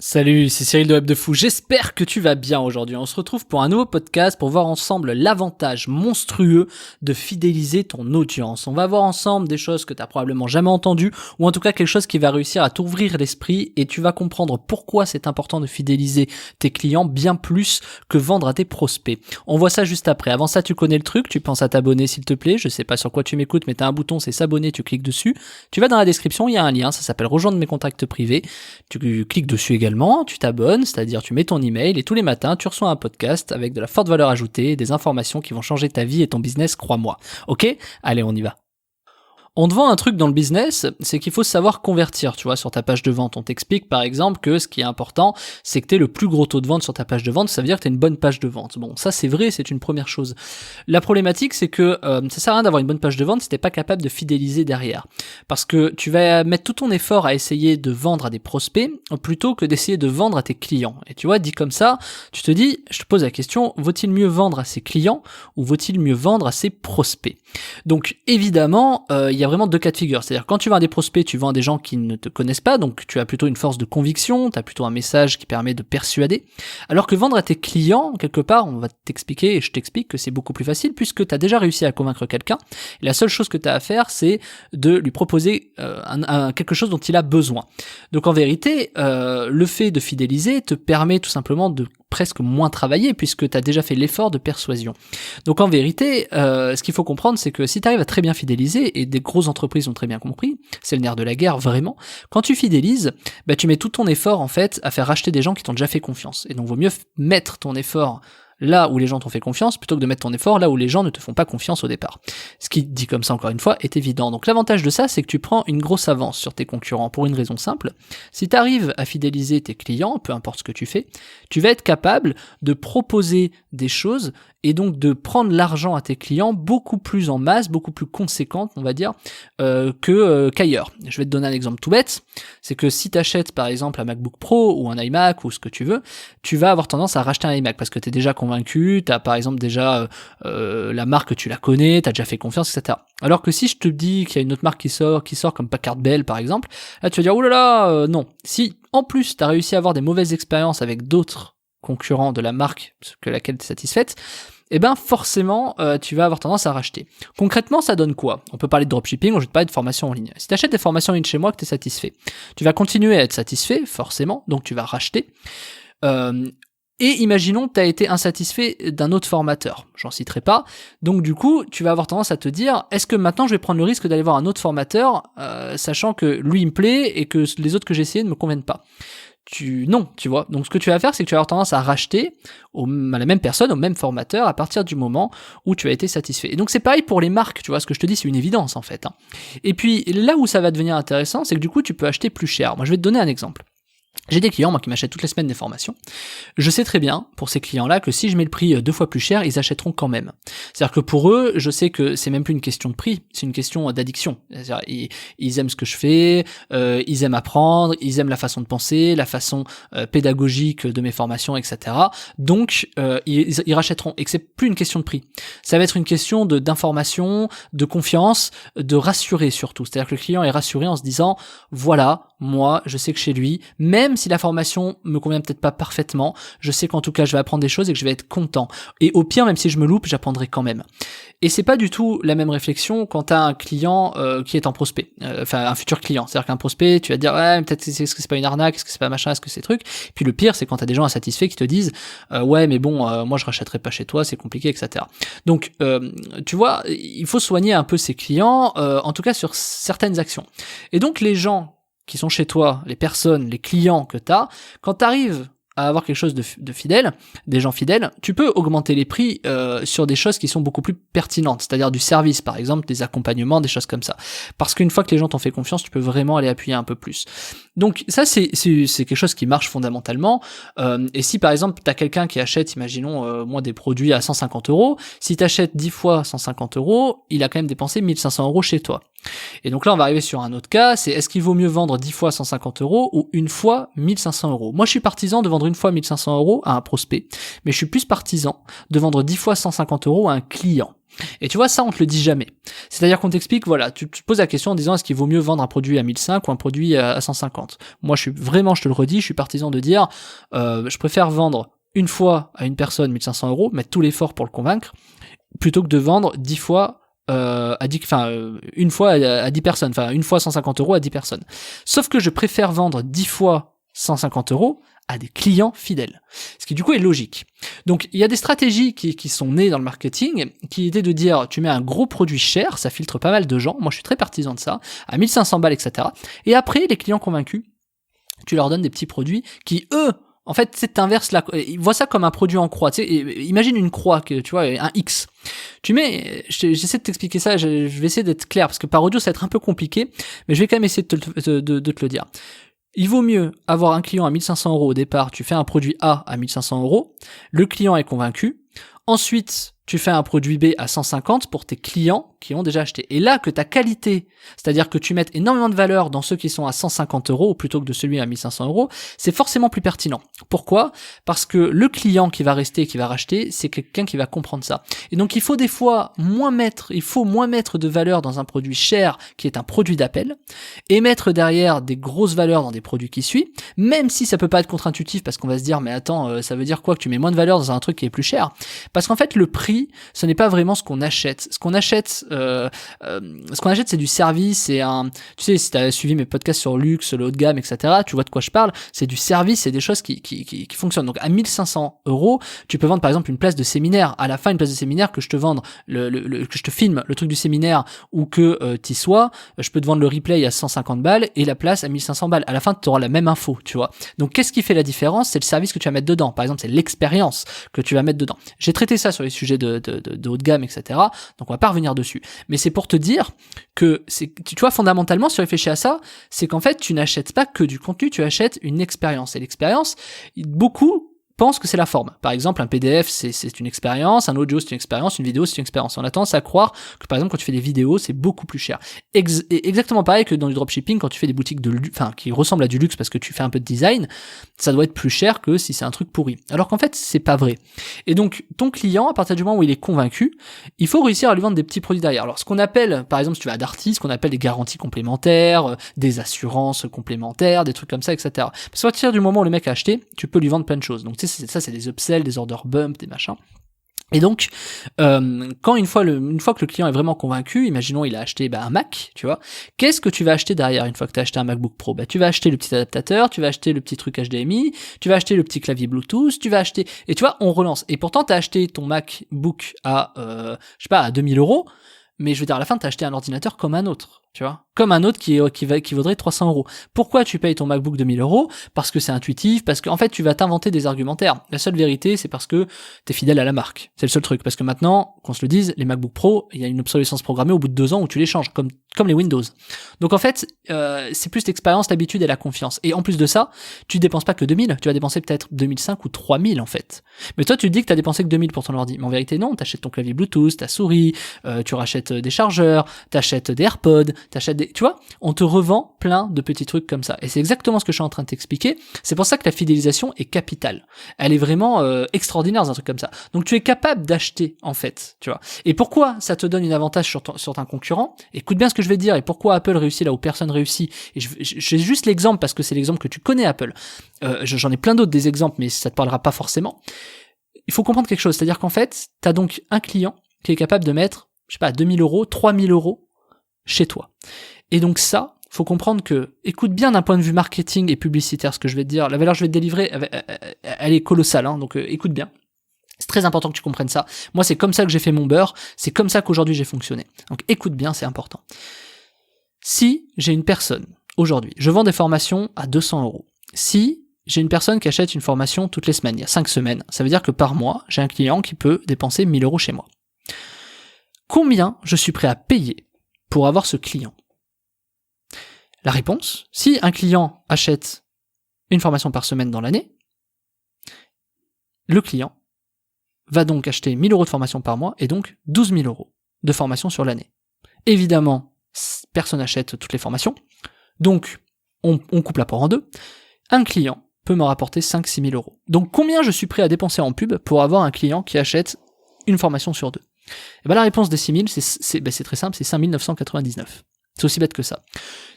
Salut, c'est Cyril de Web de Fou, j'espère que tu vas bien aujourd'hui. On se retrouve pour un nouveau podcast pour voir ensemble l'avantage monstrueux de fidéliser ton audience. On va voir ensemble des choses que tu n'as probablement jamais entendues, ou en tout cas quelque chose qui va réussir à t'ouvrir l'esprit, et tu vas comprendre pourquoi c'est important de fidéliser tes clients bien plus que vendre à tes prospects. On voit ça juste après. Avant ça, tu connais le truc, tu penses à t'abonner s'il te plaît. Je sais pas sur quoi tu m'écoutes, mais tu as un bouton, c'est s'abonner, tu cliques dessus. Tu vas dans la description, il y a un lien, ça s'appelle rejoindre mes contacts privés. Tu cliques dessus également. Tu t'abonnes, c'est-à-dire tu mets ton email et tous les matins tu reçois un podcast avec de la forte valeur ajoutée, des informations qui vont changer ta vie et ton business, crois-moi. Ok ? Allez, on y va. On te vend un truc dans le business, c'est qu'il faut savoir convertir, tu vois, sur ta page de vente. On t'explique par exemple que ce qui est important, c'est que tu aies le plus gros taux de vente sur ta page de vente, ça veut dire que tu as une bonne page de vente. Bon, ça c'est vrai, c'est une première chose. La problématique, c'est que ça sert à rien d'avoir une bonne page de vente si t'es pas capable de fidéliser derrière. Parce que tu vas mettre tout ton effort à essayer de vendre à des prospects plutôt que d'essayer de vendre à tes clients. Et tu vois, dit comme ça, tu te dis, je te pose la question, vaut-il mieux vendre à ses clients ou vaut-il mieux vendre à ses prospects ? Donc évidemment, il y a vraiment deux cas de figure. C'est-à-dire quand tu vends à des prospects, tu vends à des gens qui ne te connaissent pas, donc tu as plutôt une force de conviction, tu as plutôt un message qui permet de persuader. Alors que vendre à tes clients, quelque part, on va t'expliquer et je t'explique que c'est beaucoup plus facile puisque tu as déjà réussi à convaincre quelqu'un. Et la seule chose que tu as à faire, c'est de lui proposer quelque chose dont il a besoin. Donc en vérité, le fait de fidéliser te permet tout simplement de presque moins travailler puisque tu as déjà fait l'effort de persuasion. Donc en vérité, ce qu'il faut comprendre, c'est que si tu arrives à très bien fidéliser, et des grosses entreprises ont très bien compris, c'est le nerf de la guerre vraiment, quand tu fidélises, tu mets tout ton effort en fait à faire racheter des gens qui t'ont déjà fait confiance. Et donc vaut mieux mettre ton effort là où les gens t'ont fait confiance, plutôt que de mettre ton effort là où les gens ne te font pas confiance au départ. Ce qui, dit comme ça encore une fois, est évident. Donc l'avantage de ça, c'est que tu prends une grosse avance sur tes concurrents pour une raison simple. Si tu arrives à fidéliser tes clients, peu importe ce que tu fais, tu vas être capable de proposer des choses et donc de prendre l'argent à tes clients beaucoup plus en masse, beaucoup plus conséquente, on va dire, qu'ailleurs. Je vais te donner un exemple tout bête, c'est que si tu achètes par exemple un MacBook Pro ou un iMac ou ce que tu veux, tu vas avoir tendance à racheter un iMac parce que tu es déjà convaincu, tu as par exemple déjà la marque, tu la connais, tu as déjà fait confiance, etc. Alors que si je te dis qu'il y a une autre marque qui sort comme Packard Bell par exemple, là tu vas dire, oulala, non. Si en plus tu as réussi à avoir des mauvaises expériences avec d'autres concurrents de la marque que laquelle tu es satisfaite, eh ben forcément tu vas avoir tendance à racheter. Concrètement, ça donne quoi ? On peut parler de dropshipping, ou je vais te parler de formation en ligne. Si tu achètes des formations en ligne chez moi que tu es satisfait, tu vas continuer à être satisfait, forcément, donc tu vas racheter. Et imaginons que tu as été insatisfait d'un autre formateur, j'en citerai pas, donc du coup tu vas avoir tendance à te dire, est-ce que maintenant je vais prendre le risque d'aller voir un autre formateur, sachant que lui il me plaît et que les autres que j'ai essayés ne me conviennent pas ? Non, tu vois. Donc ce que tu vas faire, c'est que tu vas avoir tendance à racheter à la même personne, au même formateur, à partir du moment où tu as été satisfait. Et donc c'est pareil pour les marques, tu vois, ce que je te dis, c'est une évidence en fait. Et puis là où ça va devenir intéressant, c'est que du coup tu peux acheter plus cher. Moi je vais te donner un exemple. J'ai des clients, moi, qui m'achètent toutes les semaines des formations. Je sais très bien, pour ces clients-là, que si je mets le prix 2 fois plus cher, ils achèteront quand même. C'est-à-dire que pour eux, je sais que c'est même plus une question de prix, c'est une question d'addiction. C'est-à-dire, ils aiment ce que je fais, ils aiment apprendre, ils aiment la façon de penser, la façon pédagogique de mes formations, etc. Donc, ils rachèteront. Et que c'est plus une question de prix. Ça va être une question d'information, de confiance, de rassurer surtout. C'est-à-dire que le client est rassuré en se disant, voilà, moi, je sais que chez lui, même si la formation me convient peut-être pas parfaitement, je sais qu'en tout cas je vais apprendre des choses et que je vais être content. Et au pire, même si je me loupe, j'apprendrai quand même. Et c'est pas du tout la même réflexion quand t'as un client qui est en prospect, enfin un futur client. C'est-à-dire qu'un prospect, tu vas te dire ouais, peut-être est-ce que c'est pas une arnaque, est-ce que c'est pas machin, est-ce que c'est truc. Puis le pire, c'est quand t'as des gens insatisfaits qui te disent ouais mais bon, moi je rachèterai pas chez toi, c'est compliqué, etc. Donc tu vois, il faut soigner un peu ses clients, en tout cas sur certaines actions. Et donc les gens qui sont chez toi, les personnes, les clients que tu as, quand tu arrives à avoir quelque chose de fidèle, des gens fidèles, tu peux augmenter les prix sur des choses qui sont beaucoup plus pertinentes, c'est-à-dire du service par exemple, des accompagnements, des choses comme ça. Parce qu'une fois que les gens t'ont fait confiance, tu peux vraiment aller appuyer un peu plus. Donc ça c'est quelque chose qui marche fondamentalement. Et si par exemple t'as quelqu'un qui achète, imaginons moi des produits à 150 €, si t'achètes 10 fois 150 €, il a quand même dépensé 1500 € chez toi. Et donc là on va arriver sur un autre cas, c'est est-ce qu'il vaut mieux vendre 10 fois 150 € ou une fois 1500 €. Moi je suis partisan de vendre une fois 1500 € à un prospect, mais je suis plus partisan de vendre 10 fois 150 € à un client. Et tu vois, ça, on te le dit jamais. C'est-à-dire qu'on t'explique, voilà, tu te poses la question en disant est-ce qu'il vaut mieux vendre un produit à 1005 ou un produit à 150. Moi, je te le redis, je suis partisan de dire, je préfère vendre une fois à une personne 1500 euros, mettre tout l'effort pour le convaincre, plutôt que de vendre 10 fois une fois à 10 personnes, enfin une fois 150 euros à 10 personnes. Sauf que je préfère vendre 10 fois 150 euros à des clients fidèles. Ce qui du coup est logique. Donc il y a des stratégies qui sont nées dans le marketing, qui étaient de dire tu mets un gros produit cher, ça filtre pas mal de gens, moi je suis très partisan de ça, à 1500 balles, etc. Et après, les clients convaincus, tu leur donnes des petits produits qui, eux, en fait, c'est inverse là. Ils voient ça comme un produit en croix. Tu sais, imagine une croix, que tu vois, un X. Tu mets, j'essaie de t'expliquer ça. Je vais essayer d'être clair parce que par audio ça va être un peu compliqué, mais je vais quand même essayer de te le dire. Il vaut mieux avoir un client à 1500 euros au départ. Tu fais un produit A à 1500 euros. Le client est convaincu. Ensuite, tu fais un produit B à 150 pour tes clients qui ont déjà acheté. Et là, que ta qualité, c'est-à-dire que tu mettes énormément de valeur dans ceux qui sont à 150 euros plutôt que de celui à 1500 euros, c'est forcément plus pertinent. Pourquoi ? Parce que le client qui va rester et qui va racheter, c'est quelqu'un qui va comprendre ça. Et donc, il faut des fois moins mettre de valeur dans un produit cher qui est un produit d'appel et mettre derrière des grosses valeurs dans des produits qui suivent, même si ça peut pas être contre-intuitif parce qu'on va se dire, mais attends, ça veut dire quoi que tu mais moins de valeur dans un truc qui est plus cher ? Parce qu'en fait, le prix, ce n'est pas vraiment ce qu'on achète. Ce qu'on achète, c'est du service et tu sais, si tu as suivi mes podcasts sur luxe, le haut de gamme, etc., tu vois de quoi je parle. C'est du service, c'est des choses qui fonctionnent. Donc, à 1500 euros, tu peux vendre, par exemple, une place de séminaire. À la fin, une place de séminaire, que je te vende que je te filme le truc du séminaire ou que t'y sois, je peux te vendre le replay à 150 balles et la place à 1500 balles. À la fin, tu auras la même info, tu vois. Donc, qu'est-ce qui fait la différence ? C'est le service que tu vas mettre dedans. Par exemple, c'est l'expérience que tu vas mettre dedans. J'ai traité ça sur les sujets de haut de gamme, etc. Donc on va pas revenir dessus. Mais c'est pour te dire que tu vois, fondamentalement, si tu réfléchis à ça, c'est qu'en fait, tu n'achètes pas que du contenu, tu achètes une expérience. Et l'expérience, beaucoup pensent que c'est la forme. Par exemple, un PDF, c'est une expérience, un audio, c'est une expérience, une vidéo, c'est une expérience. On a tendance à croire que, par exemple, quand tu fais des vidéos, c'est beaucoup plus cher. Exactement pareil que dans du dropshipping, quand tu fais des boutiques qui ressemblent à du luxe parce que tu fais un peu de design, ça doit être plus cher que si c'est un truc pourri. Alors qu'en fait, c'est pas vrai. Et donc, ton client, à partir du moment où il est convaincu, il faut réussir à lui vendre des petits produits derrière. Alors, ce qu'on appelle, par exemple, si tu vas à Darty, ce qu'on appelle des garanties complémentaires, des assurances complémentaires, des trucs comme ça, etc. Parce qu'à partir du moment où le mec a acheté, tu peux lui vendre plein de choses. Donc, tu sais, ça, c'est des upsells, des order bump, des machins. Et donc, une fois que le client est vraiment convaincu, imaginons il a acheté un Mac, tu vois, qu'est-ce que tu vas acheter derrière une fois que tu as acheté un MacBook Pro ? Tu vas acheter le petit adaptateur, tu vas acheter le petit truc HDMI, tu vas acheter le petit clavier Bluetooth, tu vas acheter... Et tu vois, on relance. Et pourtant, tu as acheté ton MacBook à 2000 euros, mais je veux dire, à la fin, tu as acheté un ordinateur comme un autre. Tu vois, comme un autre qui vaudrait 300 euros. Pourquoi tu payes ton MacBook 2000 euros ? Parce que c'est intuitif, parce que en fait tu vas t'inventer des argumentaires. La seule vérité, c'est parce que t'es fidèle à la marque. C'est le seul truc. Parce que maintenant, qu'on se le dise, les MacBook Pro, il y a une obsolescence programmée au bout de 2 ans où tu les changes, comme les Windows. Donc en fait, c'est plus l'expérience, l'habitude et la confiance. Et en plus de ça, tu dépenses pas que 2000, tu vas dépenser peut-être 2005 ou 3000 en fait. Mais toi tu te dis que t'as dépensé que 2000 pour ton ordi. Mais en vérité non, t'achètes ton clavier Bluetooth, ta souris, tu rachètes des chargeurs, t'achètes des AirPods, tu vois, on te revend plein de petits trucs comme ça. Et c'est exactement ce que je suis en train de t'expliquer. C'est pour ça que la fidélisation est capitale. Elle est vraiment extraordinaire dans un truc comme ça. Donc tu es capable d'acheter, en fait, tu vois. Et pourquoi ça te donne un avantage sur ton concurrent ? Écoute bien ce que je vais te dire et pourquoi Apple réussit là où personne réussit. Et j'ai juste l'exemple parce que c'est l'exemple que tu connais, Apple. J'en ai plein d'autres des exemples, mais ça te parlera pas forcément. Il faut comprendre quelque chose, c'est-à-dire qu'en fait, t'as donc un client qui est capable de mettre, 2000 euros, 3000 euros chez toi. Et donc ça, faut comprendre que, écoute bien d'un point de vue marketing et publicitaire ce que je vais te dire, la valeur que je vais te délivrer, elle est colossale, hein, donc écoute bien. C'est très important que tu comprennes ça. Moi, c'est comme ça que j'ai fait mon beurre, c'est comme ça qu'aujourd'hui j'ai fonctionné. Donc écoute bien, c'est important. Si j'ai une personne, aujourd'hui, je vends des formations à 200 euros. Si j'ai une personne qui achète une formation toutes les semaines, il y a 5 semaines, ça veut dire que par mois, j'ai un client qui peut dépenser 1000 euros chez moi. Combien je suis prêt à payer pour avoir ce client ? La réponse, si un client achète une formation par semaine dans l'année, le client va donc acheter 1000 euros de formation par mois et donc 12 000 euros de formation sur l'année. Évidemment, personne n'achète toutes les formations, donc on coupe l'apport en deux. Un client peut me rapporter 5-6 000 euros. Donc combien je suis prêt à dépenser en pub pour avoir un client qui achète une formation sur 2 ? Et ben la réponse des 6000, c'est très simple, c'est 5999. C'est aussi bête que ça.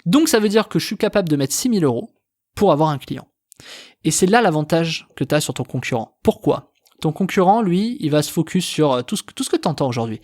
Donc ça veut dire que je suis capable de mettre 6000 € pour avoir un client. Et c'est là l'avantage que tu as sur ton concurrent. Pourquoi ? Ton concurrent, lui, il va se focus sur tout ce que tu entends aujourd'hui.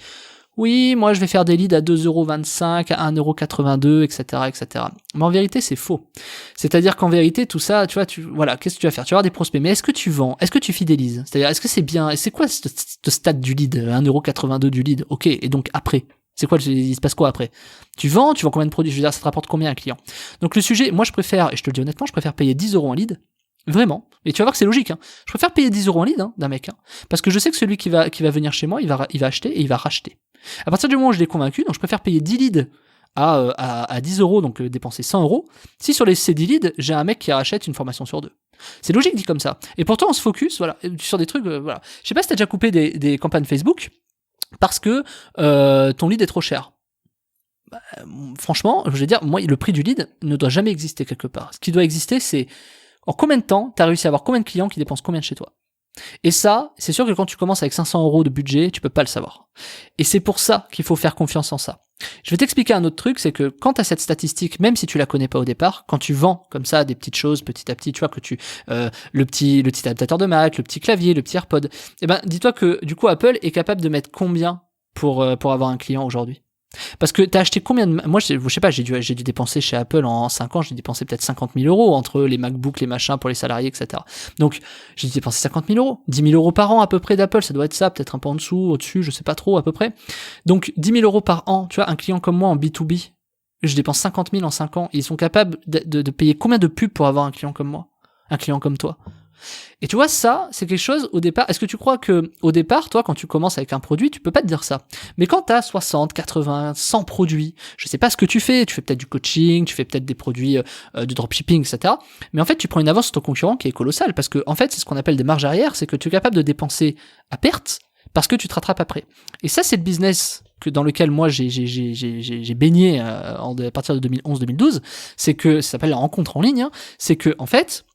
Oui, moi je vais faire des leads à 2,25 €, à 1,82 €, etc., etc. Mais en vérité, c'est faux. C'est-à-dire qu'en vérité, tout ça, tu vois, voilà, qu'est-ce que tu vas faire ? Tu vas avoir des prospects, mais est-ce que tu vends ? Est-ce que tu fidélises ? C'est-à-dire, est-ce que c'est bien ? Et c'est quoi ce stade du lead ? 1,82 € du lead. Ok, et donc après ? C'est quoi, il se passe quoi après ? Tu vends combien de produits ? Je veux dire, ça te rapporte combien un client ? Donc le sujet, moi je préfère, et je te le dis honnêtement, je préfère payer 10 € en lead. Vraiment. Et tu vas voir que c'est logique, hein. Je préfère payer 10 € en lead, d'un mec, hein. Parce que je sais que celui qui va venir chez moi, il va acheter et il va racheter. À partir du moment où je l'ai convaincu, donc je préfère payer 10 leads à 10 €, donc dépenser 100 €, si sur ces 10 leads, j'ai un mec qui rachète une formation sur 2. C'est logique dit comme ça. Et pourtant, on se focus, voilà, sur des trucs, voilà. Je sais pas si t'as déjà coupé des campagnes Facebook parce que ton lead est trop cher. Franchement, je veux dire, moi, le prix du lead ne doit jamais exister quelque part. Ce qui doit exister, c'est en combien de temps t'as réussi à avoir combien de clients qui dépensent combien de chez toi. Et ça, c'est sûr que quand tu commences avec 500 € de budget, tu peux pas le savoir. Et c'est pour ça qu'il faut faire confiance en ça. Je vais t'expliquer un autre truc, c'est que quand tu as cette statistique, même si tu la connais pas au départ, quand tu vends comme ça des petites choses petit à petit, tu vois que le petit adaptateur de Mac, le petit clavier, le petit AirPod, eh ben dis-toi que du coup Apple est capable de mettre combien pour avoir un client aujourd'hui. Parce que t'as acheté combien de... Moi, je sais pas, j'ai dû dépenser chez Apple en 5 ans, j'ai dépensé peut-être 50 000 € entre les MacBooks, les machins pour les salariés, etc. Donc, j'ai dû dépenser 50 000 €. 10 000 € par an à peu près d'Apple, ça doit être ça, peut-être un peu en dessous, au-dessus, je sais pas trop à peu près. Donc, 10 000 € par an, tu vois, un client comme moi en B2B, je dépense 50 000 en 5 ans, ils sont capables de payer combien de pubs pour avoir un client comme moi ? Un client comme toi ? Et tu vois, ça, c'est quelque chose au départ. Est-ce que tu crois que au départ, toi, quand tu commences avec un produit, tu peux pas te dire ça. Mais quand t'as 60, 80, 100 produits, je sais pas ce que tu fais peut-être du coaching, tu fais peut-être des produits de dropshipping, etc. Mais en fait, tu prends une avance sur ton concurrent qui est colossale parce que, en fait, c'est ce qu'on appelle des marges arrière, c'est que tu es capable de dépenser à perte parce que tu te rattrapes après. Et ça, c'est le business dans lequel moi j'ai baigné à partir de 2011-2012. C'est que ça s'appelle la rencontre en ligne. Hein, c'est que, en fait,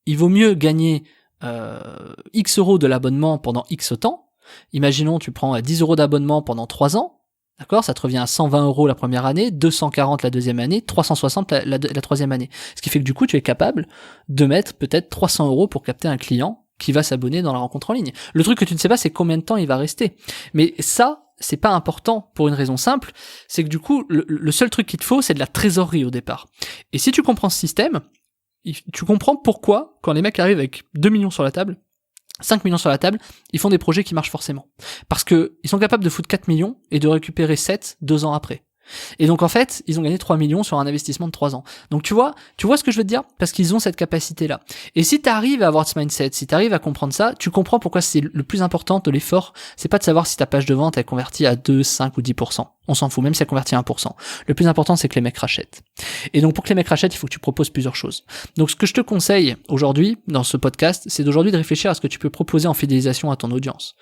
il vaut mieux gagner X € de l'abonnement pendant X temps. Imaginons, tu prends 10 € d'abonnement pendant 3 ans. D'accord ? Ça te revient à 120 € la première année, 240 la deuxième année, 360 la troisième année. Ce qui fait que du coup, tu es capable de mettre peut-être 300 € pour capter un client qui va s'abonner dans la rencontre en ligne. Le truc que tu ne sais pas, c'est combien de temps il va rester. Mais ça, c'est pas important pour une raison simple, c'est que du coup, le seul truc qu'il te faut, c'est de la trésorerie au départ. Et si tu comprends ce système, tu comprends pourquoi, quand les mecs arrivent avec 2 millions sur la table, 5 millions sur la table, ils font des projets qui marchent forcément. Parce que ils sont capables de foutre 4 millions et de récupérer 7 2 ans après. Et donc en fait, ils ont gagné 3 millions sur un investissement de 3 ans. Donc tu vois ce que je veux te dire ? Parce qu'ils ont cette capacité-là. Et si tu arrives à avoir ce mindset, si tu arrives à comprendre ça, tu comprends pourquoi c'est le plus important de l'effort, c'est pas de savoir si ta page de vente est convertie à 2, 5 ou 10%. On s'en fout, même si elle convertit à 1%. Le plus important, c'est que les mecs rachètent. Et donc pour que les mecs rachètent, il faut que tu proposes plusieurs choses. Donc ce que je te conseille aujourd'hui, dans ce podcast, c'est d'aujourd'hui de réfléchir à ce que tu peux proposer en fidélisation à ton audience.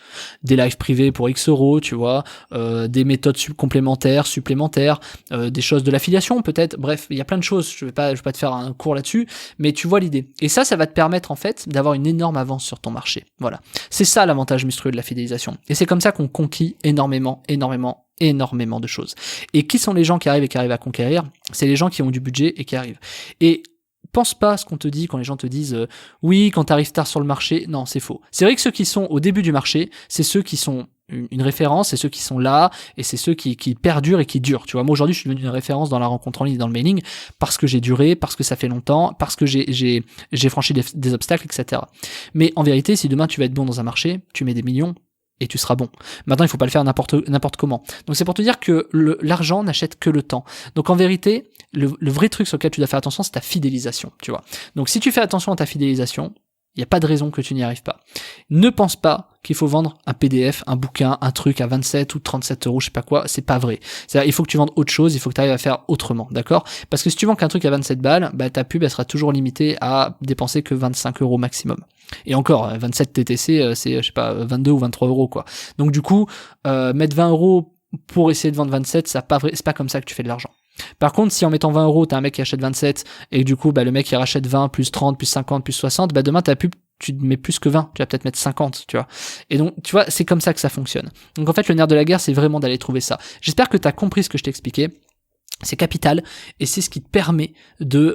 Des lives privés pour X €, tu vois, des méthodes complémentaires, supplémentaires, des choses de l'affiliation peut-être, bref, il y a plein de choses, je vais pas te faire un cours là-dessus, mais tu vois l'idée. Et ça va te permettre en fait d'avoir une énorme avance sur ton marché. Voilà. C'est ça l'avantage monstrueux de la fidélisation. Et c'est comme ça qu'on conquit énormément de choses. Et qui sont les gens qui arrivent à conquérir ? C'est les gens qui ont du budget et qui arrivent. Et pense pas à ce qu'on te dit quand les gens te disent oui, quand t'arrives tard sur le marché. Non, c'est faux. C'est vrai que ceux qui sont au début du marché, c'est ceux qui sont une référence, c'est ceux qui sont là et c'est ceux qui perdurent et qui durent. Tu vois, moi aujourd'hui, je suis devenu une référence dans la rencontre en ligne et dans le mailing parce que j'ai duré, parce que ça fait longtemps, parce que j'ai franchi des obstacles, etc. Mais en vérité, si demain tu vas être bon dans un marché, tu mets des millions et tu seras bon. Maintenant, il faut pas le faire n'importe comment. Donc c'est pour te dire que l'argent n'achète que le temps. Donc en vérité, le vrai truc sur lequel tu dois faire attention, c'est ta fidélisation, tu vois. Donc si tu fais attention à ta fidélisation, il n'y a pas de raison que tu n'y arrives pas. Ne pense pas qu'il faut vendre un PDF, un bouquin, un truc à 27 ou 37 €, je sais pas quoi, c'est pas vrai. C'est-à-dire, il faut que tu vendes autre chose, il faut que tu arrives à faire autrement, d'accord ? Parce que si tu vends qu'un truc à 27 balles, bah, ta pub, elle sera toujours limitée à dépenser que 25 € maximum. Et encore, 27 TTC, c'est, je sais pas, 22 ou 23 €, quoi. Donc, du coup, mettre 20 € pour essayer de vendre 27, c'est pas comme ça que tu fais de l'argent. Par contre, si en mettant 20 €, t'as un mec qui achète 27 et du coup, bah, le mec il rachète 20 plus 30 plus 50 plus 60, bah, demain ta pub tu mets plus que 20, tu vas peut-être mettre 50, tu vois. Et donc, tu vois, c'est comme ça que ça fonctionne. Donc en fait, le nerf de la guerre, c'est vraiment d'aller trouver ça. J'espère que tu as compris ce que je t'ai expliqué. C'est capital et c'est ce qui te permet de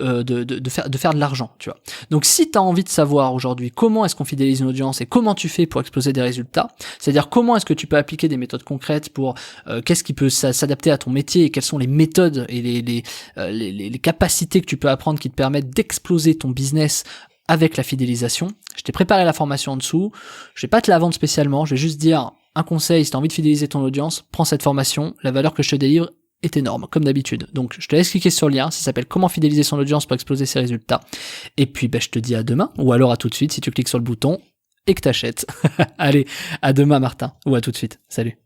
faire de l'argent, tu vois. Donc si tu as envie de savoir aujourd'hui comment est-ce qu'on fidélise une audience et comment tu fais pour exploser des résultats, c'est-à-dire comment est-ce que tu peux appliquer des méthodes concrètes pour qu'est-ce qui peut s'adapter à ton métier et quelles sont les méthodes et les capacités que tu peux apprendre qui te permettent d'exploser ton business avec la fidélisation. Je t'ai préparé la formation en dessous, je vais pas te la vendre spécialement, je vais juste dire un conseil, si tu as envie de fidéliser ton audience, prends cette formation, la valeur que je te délivre est énorme, comme d'habitude. Donc, je te laisse cliquer sur le lien, ça s'appelle Comment fidéliser son audience pour exploser ses résultats. Et puis, je te dis à demain, ou alors à tout de suite si tu cliques sur le bouton et que t'achètes. Allez, à demain Martin, ou à tout de suite. Salut.